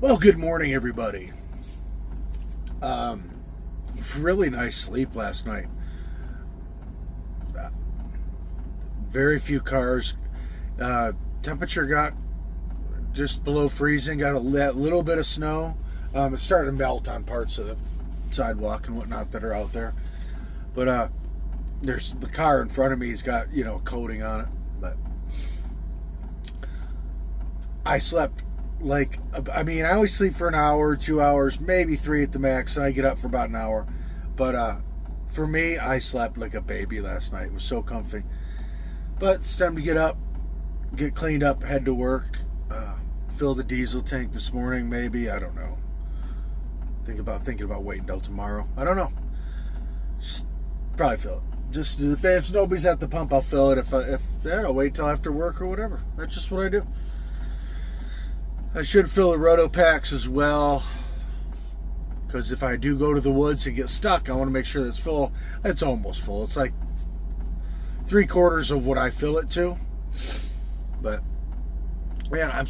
Well, good morning, everybody. Really nice sleep last night. Very few cars. Temperature got just below freezing. Got that little bit of snow. It's starting to melt on parts of the sidewalk and whatnot that are out there. But there's the car in front of me. Has got coating on it. But I slept. I always sleep for an hour, 2 hours, maybe 3 at the max, and I get up for about an hour. But for me, I slept like a baby last night. It was so comfy. But it's time to get up, get cleaned up, head to work, fill the diesel tank this morning, maybe. I don't know. Thinking about waiting until tomorrow. I don't know. Just probably fill it. Just if nobody's at the pump, I'll fill it. If I'll wait till after work or whatever. That's just what I do. I should fill the roto packs as well, because if I do go to the woods and get stuck, I want to make sure that it's full. It's almost full. It's like 3/4 of what I fill it to. But man,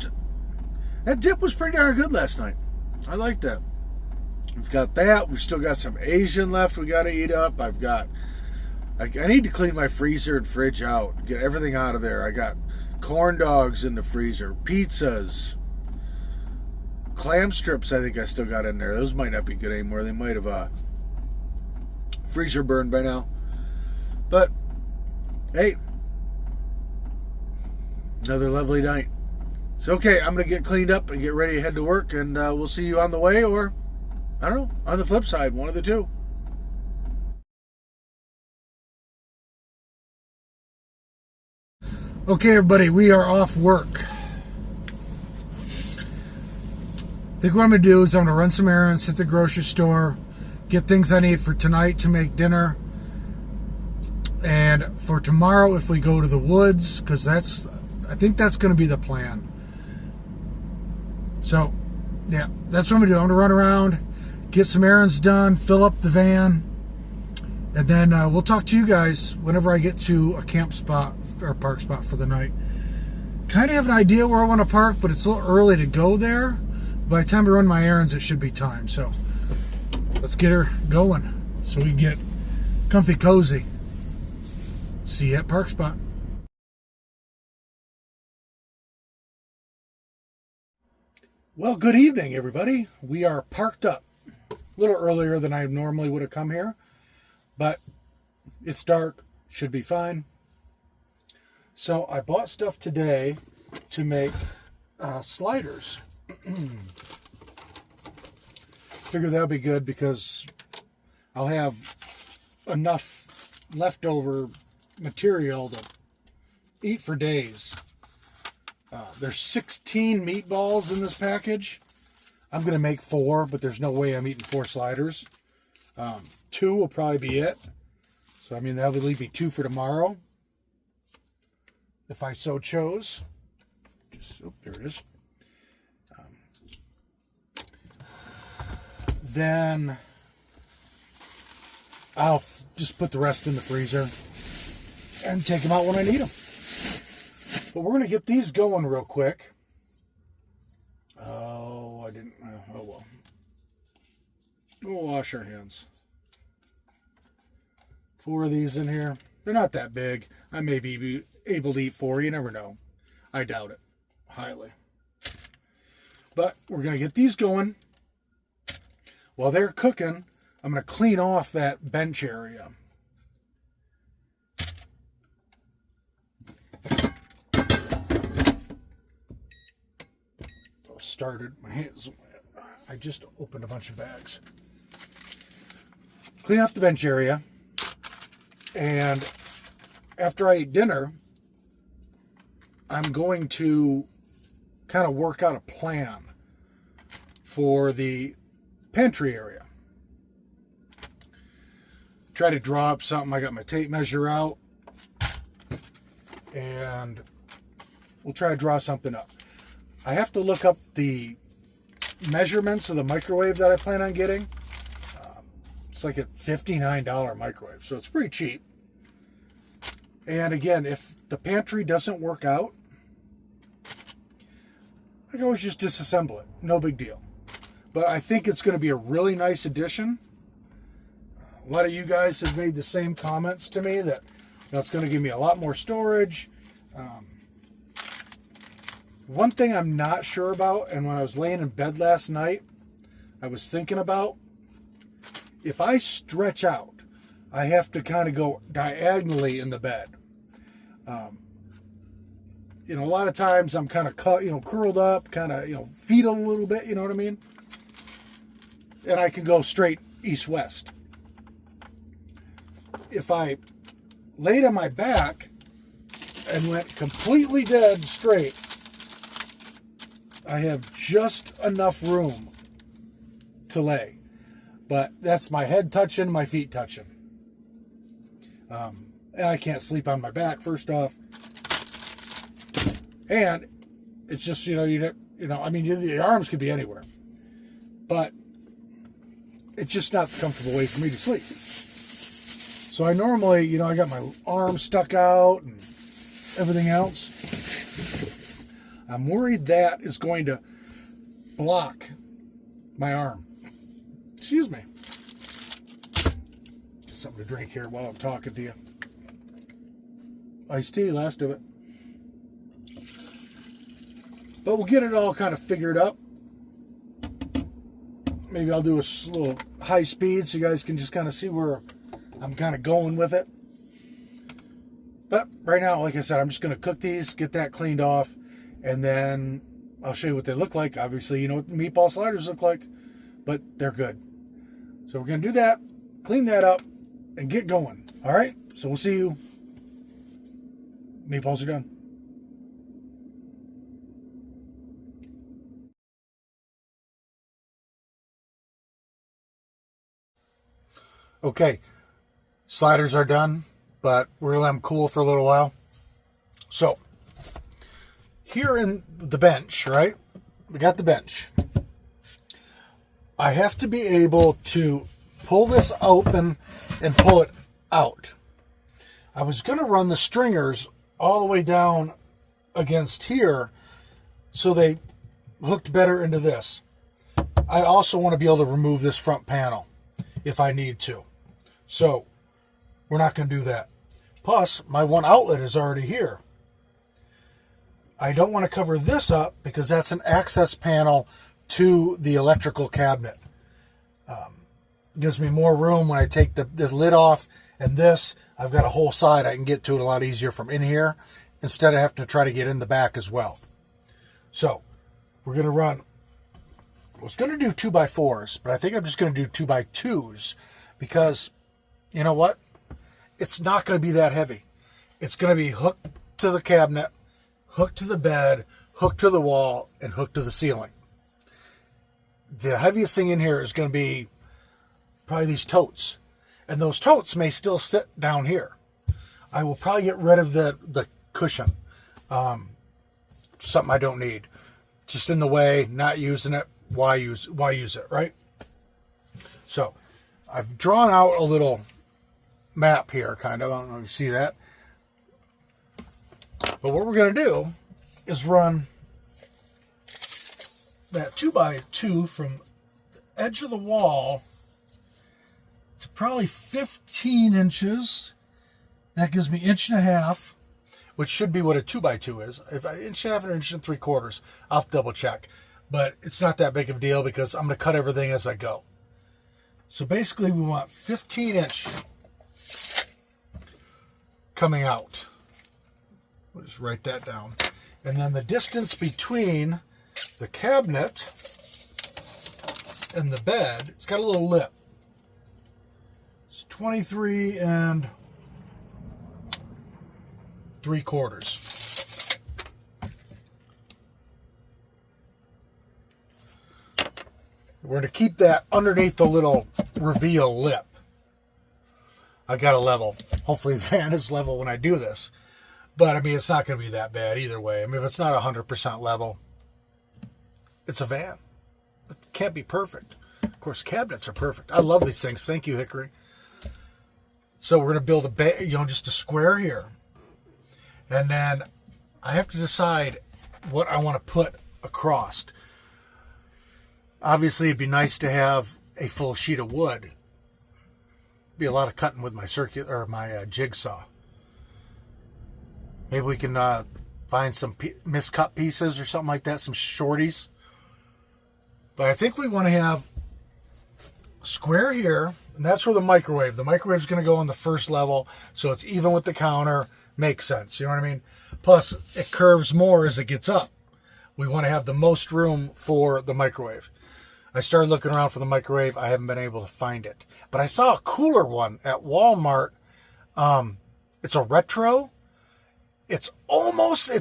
that dip was pretty darn good last night. I like that. We've got that. We've still got some Asian left we got to eat up. I need to clean my freezer and fridge out, get everything out of there. I got corn dogs in the freezer, pizzas. Clam strips I think I still got in there. Those might not be good anymore. They might have freezer burned by now. But, hey, another lovely night. So, okay, I'm going to get cleaned up and get ready to head to work, and we'll see you on the way, or, I don't know, on the flip side, one of the two. Okay, everybody, we are off work. I think what I'm going to do is I'm going to run some errands, hit the grocery store, get things I need for tonight to make dinner. And for tomorrow, if we go to the woods, because I think that's going to be the plan. So, yeah, that's what I'm going to do. I'm going to run around, get some errands done, fill up the van, and then we'll talk to you guys whenever I get to a camp spot or park spot for the night. Kind of have an idea where I want to park, but it's a little early to go there. By the time I run my errands, it should be time. So let's get her going so we can get comfy cozy. See you at park spot. Well, good evening, everybody. We are parked up a little earlier than I normally would have come here, but it's dark, should be fine. So I bought stuff today to make sliders. Figure that'll be good because I'll have enough leftover material to eat for days. There's 16 meatballs in this package. I'm going to make 4, but there's no way I'm eating 4 sliders. 2 will probably be it. So, that would leave me 2 for tomorrow, if I so chose. There it is. Then I'll just put the rest in the freezer and take them out when I need them. But we're going to get these going real quick. Oh well. We'll wash our hands. 4 of these in here. They're not that big. I may be able to eat 4. You never know. I doubt it. Highly. But we're going to get these going. While they're cooking, I'm going to clean off that bench area. Started my hands. I just opened a bunch of bags. Clean off the bench area. And after I eat dinner, I'm going to kind of work out a plan for the pantry area. Try to draw up something. I got my tape measure out, and we'll try to draw something up. I have to look up the measurements of the microwave that I plan on getting. It's like a $59 microwave, so it's pretty cheap. And again, if the pantry doesn't work out, I can always just disassemble it. No big deal. But I think it's going to be a really nice addition. A lot of you guys have made the same comments to me that it's going to give me a lot more storage. One thing I'm not sure about, and when I was laying in bed last night, I was thinking about, if I stretch out, I have to kind of go diagonally in the bed. A lot of times I'm kind of curled up, kind of, feet a little bit, you know what I mean? And I can go straight east-west. If I laid on my back and went completely dead straight, I have just enough room to lay. But that's my head touching, my feet touching. And I can't sleep on my back, first off. And it's just, the arms could be anywhere. But it's just not the comfortable way for me to sleep. So I normally, I got my arms stuck out and everything else. I'm worried that is going to block my arm. Excuse me. Just something to drink here while I'm talking to you. Iced tea, last of it. But we'll get it all kind of figured up. Maybe I'll do a little high speed so you guys can just kind of see where I'm kind of going with it. But right now, like I said, I'm just going to cook these, get that cleaned off, and then I'll show you what they look like. Obviously, you know what meatball sliders look like, but they're good. So we're going to do that, clean that up, and get going. All right? So we'll see you. Meatballs are done. Okay, sliders are done, but we're going to let them cool for a little while. So, here in the bench, right? We got the bench. I have to be able to pull this open and pull it out. I was going to run the stringers all the way down against here so they hooked better into this. I also want to be able to remove this front panel if I need to. So, we're not going to do that. Plus, my one outlet is already here. I don't want to cover this up because that's an access panel to the electrical cabinet. Gives me more room when I take the lid off, and this, I've got a whole side I can get to it a lot easier from in here instead of having to try to get in the back as well. So, we're going to run, I was going to do 2x4s, but I think I'm just going to do 2x2s because, you know what? It's not going to be that heavy. It's going to be hooked to the cabinet, hooked to the bed, hooked to the wall, and hooked to the ceiling. The heaviest thing in here is going to be probably these totes. And those totes may still sit down here. I will probably get rid of the cushion. Something I don't need. Just in the way, not using it. Why use it, right? So, I've drawn out a little map here, kind of. I don't know if you see that. But what we're going to do is run that 2x2 from the edge of the wall to probably 15 inches. That gives me 1.5 inches, which should be what a 2x2 is. If I 1.5 inches and 1.75 inches, I'll double check. But it's not that big of a deal because I'm going to cut everything as I go. So basically we want 15-inch coming out. We'll just write that down. And then the distance between the cabinet and the bed, it's got a little lip. It's 23 3/4. We're going to keep that underneath the little reveal lip. I got a level. Hopefully the van is level when I do this. But, I mean, it's not going to be that bad either way. I mean, if it's not 100% level, it's a van. It can't be perfect. Of course, cabinets are perfect. I love these things. Thank you, Hickory. So we're going to build just a square here. And then I have to decide what I want to put across. Obviously, it'd be nice to have a full sheet of wood. Be a lot of cutting with my my jigsaw. Maybe we can find some miscut pieces or something like that, some shorties. But I think we want to have square here, and that's where the microwave. The microwave is going to go on the first level, so it's even with the counter. Makes sense, you know what I mean? Plus, it curves more as it gets up. We want to have the most room for the microwave. I started looking around for the microwave. I haven't been able to find it. But I saw a cooler one at Walmart. It's a retro. It's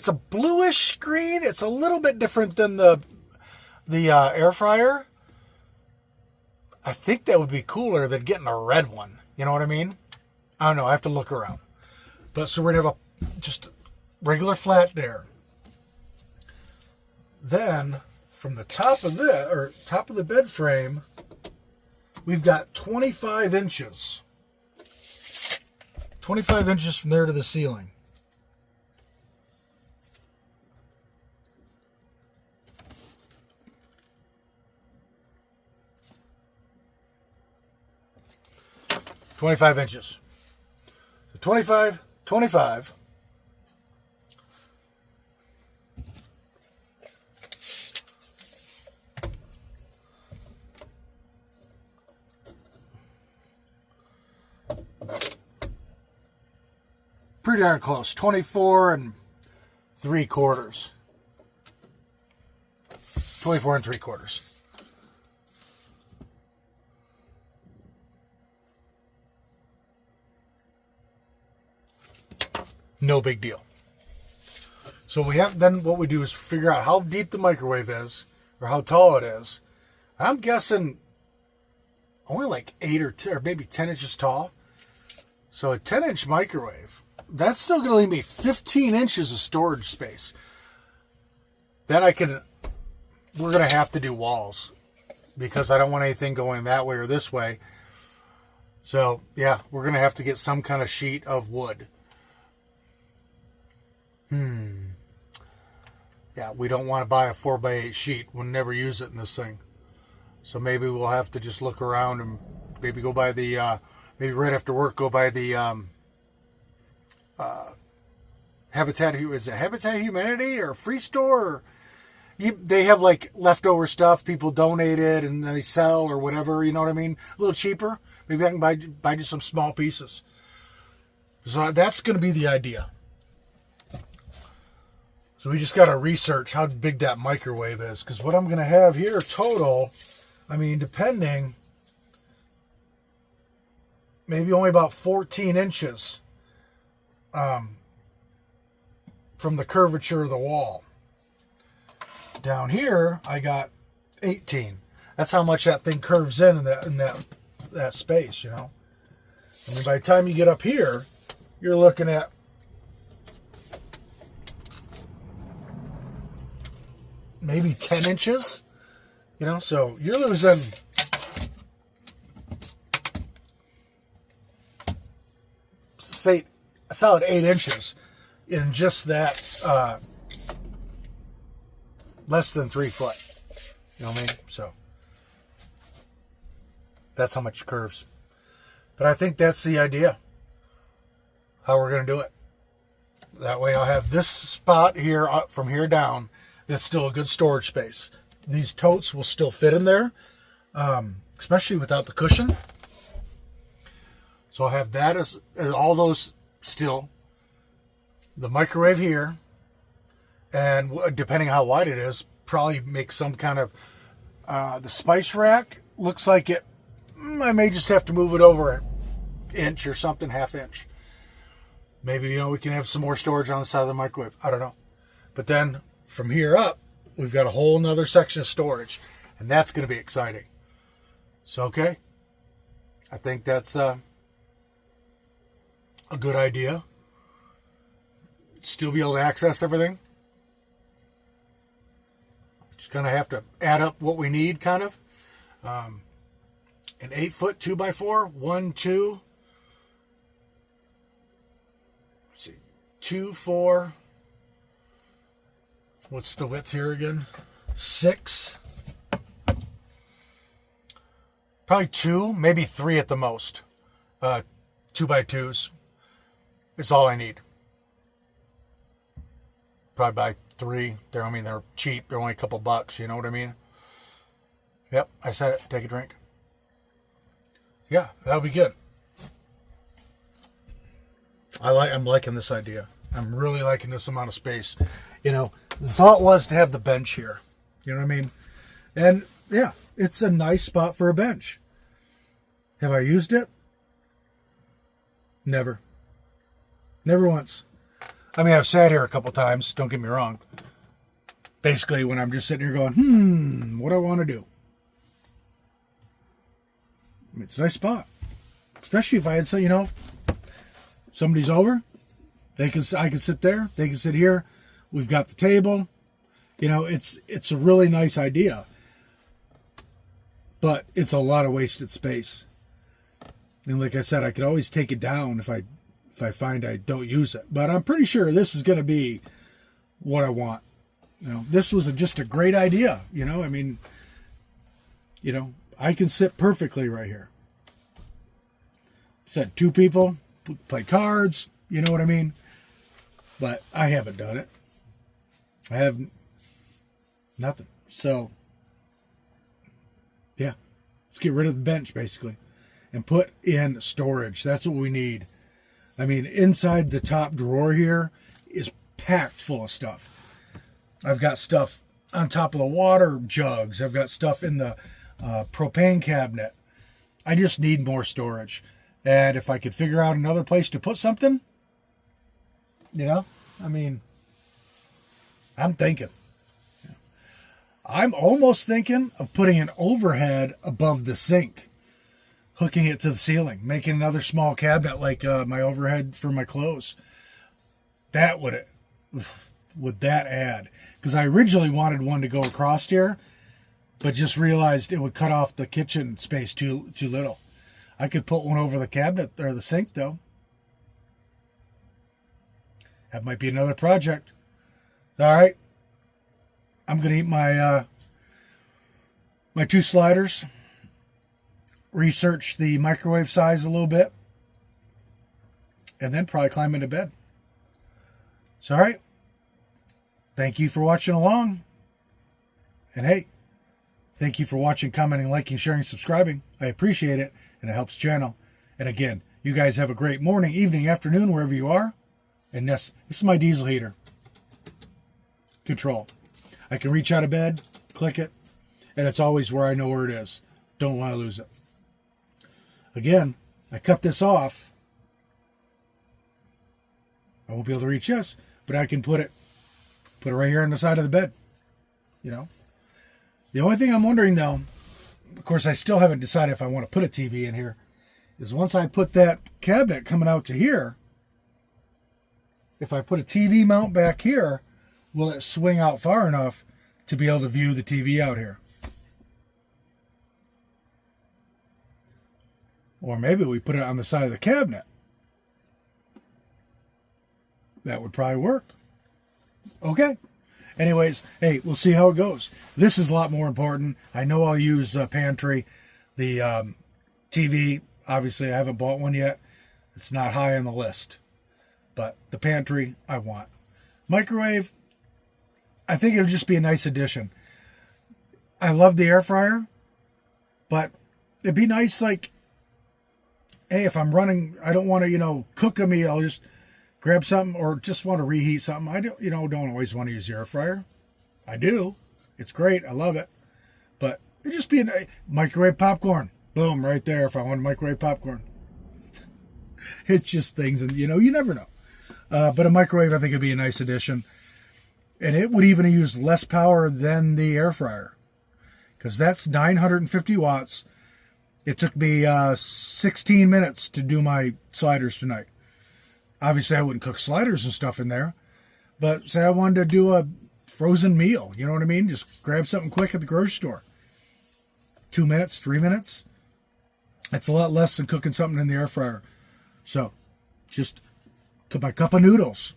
a bluish green. It's a little bit different than the air fryer. I think that would be cooler than getting a red one. You know what I mean? I don't know. I have to look around. But so we're going to have just regular flat there. Then from the top of the bed frame, we've got 25 inches. 25 inches from there to the ceiling. $25. So 25. Pretty darn close. 24 and 3/4. 24 and 3/4. No big deal. So what we do is figure out how deep the microwave is, or how tall it is. I'm guessing only like 8 or maybe 10 inches tall. So a 10-inch microwave, that's still going to leave me 15 inches of storage space. Then we're going to have to do walls because I don't want anything going that way or this way. So yeah, we're going to have to get some kind of sheet of wood. Yeah, we don't want to buy a 4x8 sheet. We'll never use it in this thing. So maybe we'll have to just look around and maybe go by maybe right after work, go by the Habitat Humanity or Free Store. They have like leftover stuff. People donate it and they sell or whatever. You know what I mean? A little cheaper. Maybe I can buy just some small pieces. So that's going to be the idea. So we just got to research how big that microwave is. Because what I'm going to have here total, I mean, depending, maybe only about 14 inches from the curvature of the wall. Down here, I got 18. That's how much that thing curves in that space, you know. And then by the time you get up here, you're looking at maybe 10 inches, you know, so you're losing say a solid 8 inches in just that less than 3 foot. You know what I mean? So that's how much it curves. But I think that's the idea. How we're going to do it. That way I'll have this spot here from here down. That's still a good storage space. These totes will still fit in there, especially without the cushion. So I'll have that as all those still. The microwave here, and depending how wide it is, probably make some kind of the spice rack. Looks like it. I may just have to move it over an inch or something, half inch. Maybe, you know, we can have some more storage on the side of the microwave. I don't know. But then from here up, we've got a whole nother section of storage, and that's going to be exciting. So, okay. I think that's a good idea. Still be able to access everything. Just going to have to add up what we need, kind of. An 8-foot 2x4, 1, 2. Let's see, 2, 4. What's the width here again? 6, probably 2, maybe 3 at the most. 2x2s. It's all I need. Probably buy 3. They're cheap. They're only a couple bucks. You know what I mean? Yep, I said it. Take a drink. Yeah, that'll be good. I'm liking this idea. I'm really liking this amount of space. You know, the thought was to have the bench here. You know what I mean? And yeah, it's a nice spot for a bench. Have I used it? Never. Never once. I mean, I've sat here a couple times, don't get me wrong. Basically, when I'm just sitting here going, what do I want to do? I mean, it's a nice spot. Especially if I had some, somebody's over. I can sit there. They can sit here. We've got the table. It's a really nice idea. But it's a lot of wasted space. And like I said, I could always take it down if I find I don't use it. But I'm pretty sure this is going to be what I want. This was just a great idea. I can sit perfectly right here. Said 2 people, play cards, you know what I mean? But I haven't done it. I have nothing. So, yeah, let's get rid of the bench, basically, and put in storage. That's what we need. I mean, inside the top drawer here is packed full of stuff. I've got stuff on top of the water jugs. I've got stuff in the propane cabinet. I just need more storage. And if I could figure out another place to put something, I'm thinking. I'm almost thinking of putting an overhead above the sink, hooking it to the ceiling, making another small cabinet like my overhead for my clothes. That would that add? Because I originally wanted one to go across here, but just realized it would cut off the kitchen space too little. I could put one over the cabinet or the sink, though. That might be another project. All right. I'm going to eat my 2 sliders. Research the microwave size a little bit. And then probably climb into bed. So, all right. Thank you for watching along. And hey, thank you for watching, commenting, liking, sharing, subscribing. I appreciate it, and it helps the channel. And again, you guys have a great morning, evening, afternoon, wherever you are. And this is my diesel heater. Control. I can reach out of bed, click it, and it's always where I know where it is. Don't want to lose it. Again, I cut this off. I won't be able to reach this, but I can put it right here on the side of the bed. The only thing I'm wondering, though, of course, I still haven't decided if I want to put a TV in here, is once I put that cabinet coming out to here, if I put a TV mount back here, will it swing out far enough to be able to view the TV out here? Or maybe we put it on the side of the cabinet. That would probably work. Okay. Anyways, hey, we'll see how it goes. This is a lot more important. I know I'll use pantry. The TV, obviously, I haven't bought one yet. It's not high on the list. But the pantry, I want. Microwave, I think it'll just be a nice addition. I love the air fryer, but it'd be nice, like, hey, if I'm running, I don't want to, cook a meal, just grab something, or just want to reheat something. I don't always want to use the air fryer. I do. It's great. I love it. But it'd just be a microwave popcorn. Boom, right there if I want to microwave popcorn. It's just things, and you never know. But a microwave, I think, would be a nice addition. And it would even use less power than the air fryer, because that's 950 watts. It took me 16 minutes to do my sliders tonight. Obviously, I wouldn't cook sliders and stuff in there. But say I wanted to do a frozen meal. You know what I mean? Just grab something quick at the grocery store. 2 minutes, 3 minutes. That's a lot less than cooking something in the air fryer. So, just cook my cup of noodles.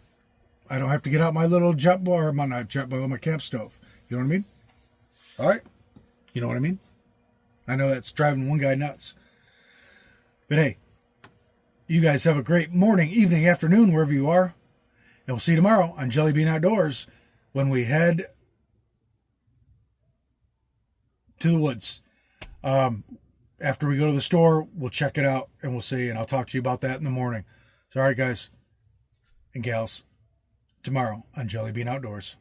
I don't have to get out my little jet boil, or not jet boil, my camp stove. You know what I mean? All right? You know what I mean? I know that's driving one guy nuts. But hey, you guys have a great morning, evening, afternoon, wherever you are. And we'll see you tomorrow on Jellybean Outdoors when we head to the woods. After we go to the store, we'll check it out and we'll see. And I'll talk to you about that in the morning. So, all right, guys and gals, tomorrow on Jellybean Outdoors.